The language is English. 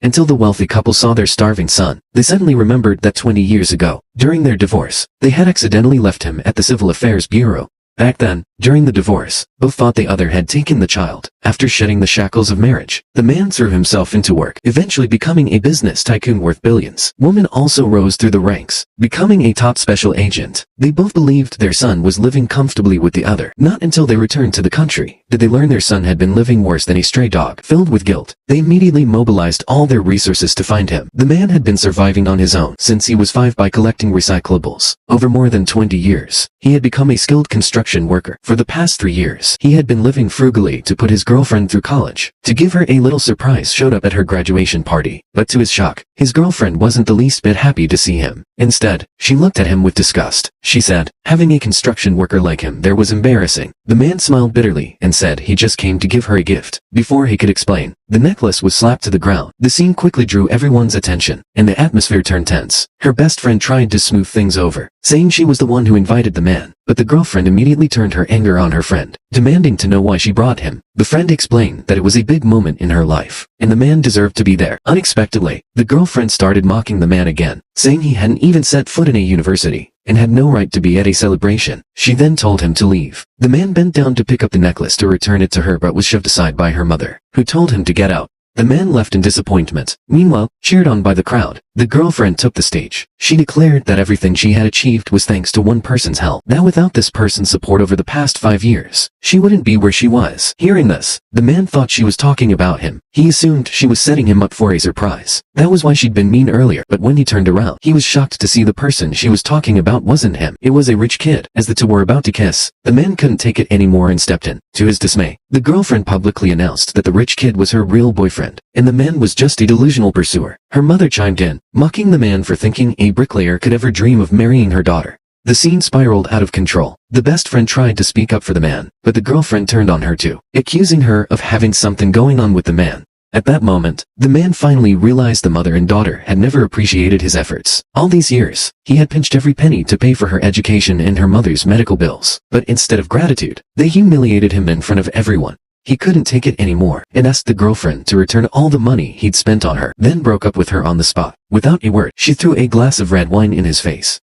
until the wealthy couple saw their starving son. They suddenly remembered that 20 years ago, during their divorce, they had accidentally left him at the Civil Affairs Bureau. Back then, during the divorce, both thought the other had taken the child. After shedding the shackles of marriage, the man threw himself into work, eventually becoming a business tycoon worth billions. Woman also rose through the ranks, becoming a top special agent. They both believed their son was living comfortably with the other. Not until they returned to the country did they learn their son had been living worse than a stray dog. Filled with guilt, they immediately mobilized all their resources to find him. The man had been surviving on his own since he was 5 by collecting recyclables. Over more than 20 years, he had become a skilled construction worker. For the past 3 years, he had been living frugally to put his girlfriend through college. To give her a little surprise, showed up at her graduation party. But to his shock, his girlfriend wasn't the least bit happy to see him. Instead, she looked at him with disgust. She said, having a construction worker like him there was embarrassing. The man smiled bitterly and said he just came to give her a gift. Before he could explain, the necklace was slapped to the ground. The scene quickly drew everyone's attention, and the atmosphere turned tense. Her best friend tried to smooth things over, saying she was the one who invited the man, but the girlfriend immediately turned her anger on her friend, demanding to know why she brought him. The friend explained that it was a big moment in her life, and the man deserved to be there. Unexpectedly, the girlfriend started mocking the man again, saying he hadn't even set foot in a university, and had no right to be at a celebration. She then told him to leave. The man bent down to pick up the necklace to return it to her but was shoved aside by her mother, who told him to get out. The man left in disappointment. Meanwhile, cheered on by the crowd, the girlfriend took the stage. She declared that everything she had achieved was thanks to one person's help. Now without this person's support over the past 5 years, she wouldn't be where she was. Hearing this, the man thought she was talking about him. He assumed she was setting him up for a surprise. That was why she'd been mean earlier, but when he turned around, he was shocked to see the person she was talking about wasn't him. It was a rich kid. As the two were about to kiss, the man couldn't take it anymore and stepped in. To his dismay, the girlfriend publicly announced that the rich kid was her real boyfriend, and the man was just a delusional pursuer. Her mother chimed in, mocking the man for thinking a bricklayer could ever dream of marrying her daughter. The scene spiraled out of control. The best friend tried to speak up for the man, but the girlfriend turned on her too, accusing her of having something going on with the man. At that moment, the man finally realized the mother and daughter had never appreciated his efforts. All these years, he had pinched every penny to pay for her education and her mother's medical bills. But instead of gratitude, they humiliated him in front of everyone. He couldn't take it anymore and asked the girlfriend to return all the money he'd spent on her, then broke up with her on the spot. Without a word, she threw a glass of red wine in his face.